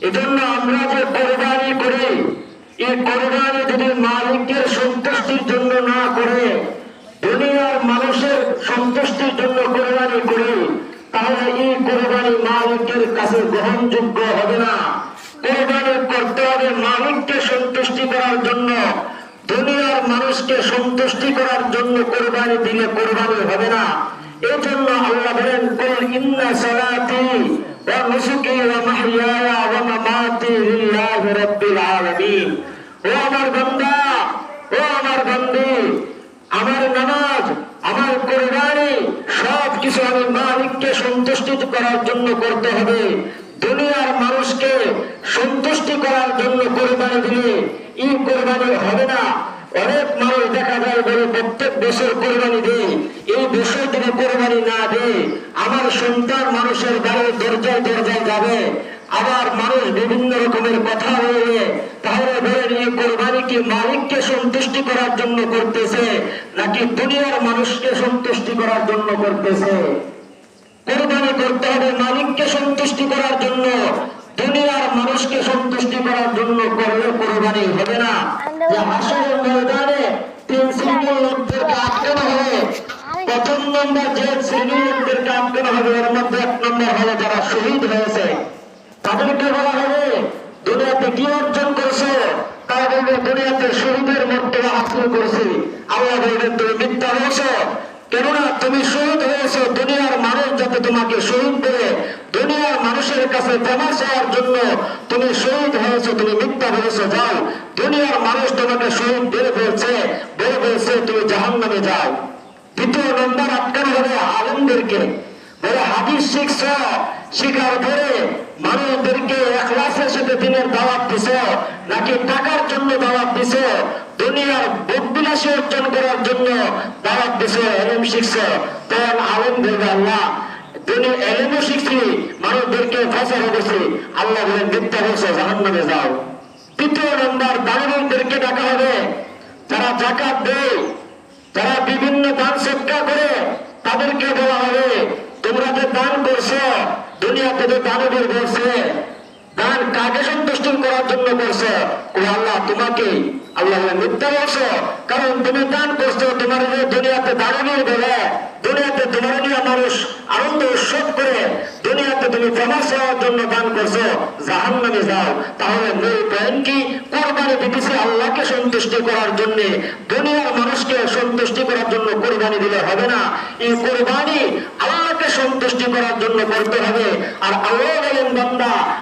এজন্য আমরা যে কোরবানি করি, এই কোরবানি যদি মালিকের সন্তুষ্টির জন্য না করে দুনিয়ার মানুষের সন্তুষ্টির জন্য কোরবানি করি, তাহলে এই কোরবানি মালিকের কাছে গ্রহণযোগ্য হবে না। কোরবানি করতে হবে মালিককে সন্তুষ্টি করার জন্য। দুনিয়ার মানুষকে সন্তুষ্টি করার জন্য কোরবানি দিলে কোরবানি হবে না। এই জন্য আল্লাহ বলেন, কুল ইন্না সালাতি ওয়া নুসুকি ওয়া মাহইয়ায়া ওয়া মামাতি লিল্লাহি রাব্বিল আলামিন। ও আমার বান্দা, ও আমার বান্দী, আমার নামাজ, আমার কোরবানি সবকিছু আমি মালিককে সন্তুষ্টি করার জন্য করতে হবে। দুনিয়ার মানুষকে সন্তুষ্টি করার জন্য কোরবানি দিলে এই কোরবানি হবে না। অনেক মানুষ দেখা যায় বলে প্রত্যেক বছর কোরবানি দেয়, এই বছর যদি কোরবানি না দেয় আমার সন্তান মানুষের বাড়ির দরজায় দরজায় যাবে, আবার মানুষ বিভিন্ন রকমের কথা বলবে। তাহলে বলেন, এই কোরবানি কি মালিককে সন্তুষ্টি করার জন্য করতেছে নাকি দুনিয়ার মানুষকে সন্তুষ্টি করার জন্য করতেছে? কোরবানি করতে হবে মালিককে সন্তুষ্টি করার জন্য। দুনিয়ার মানুষকে সন্তুষ্টি করার জন্য করলে কোরবানি হবে না। যে হাসরের ময়দানে তিন শ্রেণীর লোকদেরকে আটকানো হবে। প্রথম নম্বর যে শ্রেণীর লোকদেরকে আটকানো হবে, এর মধ্যে এক নম্বর হলো যারা শহীদ হয়েছে। তাদেরকে বলা হবে, দুনিয়াতে কি অর্জন করছো? তারা বলবে, দুনিয়াতে শহীদের মর্যাদা হাসিল করছি। আল্লাহ বলবেন, তুমি মিথ্যা বলছো, কেননা তুমি শহীদ হয়েছো দুনিয়ার মানুষ যাতে তোমাকে শহীদ করে দুনিয়ার মানুষের কাছে ফেমাস হওয়ার জন্য তুমি শহীদ হয়েছো, তুমি মিথ্যা বলেছো। যাও, দুনিয়ার মানুষ তোমাকে শহীদ বলে ফেলছে, তুমি জাহান্নামে যাও। দ্বিতীয় নম্বর আটকানো হবে আলেমদেরকে। বলে, হাদিস শিখছ, শিখার পরে মানুষদেরকে ইখলাসের সাথে দিনের দাওয়াত দিছ নাকি টাকার জন্য দাওয়াত দিছ, দুনিয়ার ভোগবিলাসী অর্জন করার জন্য দাওয়াত দিছ, এলম শিখছ? তখন আলেম বলবে, আল্লাহ দুনিয়া এলমও শিখছি, মানুষদেরকে ফসল করছি। আল্লাহ বলেন, মিথ্যা বলছো, জাহান্নামে যাও। তৃতীয় নম্বর দানবীদেরকে ডাকা হবে, যারা যাকাত দেয়, যারা বিভিন্ন দান সৎকার করে, তাদেরকে বলা হবে, তোমরা যে দান করছো, দুনিয়াতে যে দানবীর বলছে দান কাকে সন্তুষ্ট করার জন্য করছো? আল্লাহ তোমাকে। আল্লাহ মিথ্যা বলছো, কারণ তুমি দান করছো তোমার দুনিয়াতে দানবীর বলে, দুনিয়াতে তোমার নিয়ে মানুষ আনন্দ উৎসব করে, দুনিয়াতে তুমি ফেমাস হওয়ার জন্য দান করছো, জাহান্নামে যাও। তাহলে মূল পয়েন্ট কি? কোরবানি দিতেছি আল্লাহকে সন্তুষ্টি করার জন্য, দুনিয়ার মানুষকে সন্তুষ্টি করার জন্য কোরবানি দিলে হবে না। এই কোরবানি আল্লাহকে সন্তুষ্টি করার জন্য করতে হবে। আর আল্লাহ বলেন, বান্দা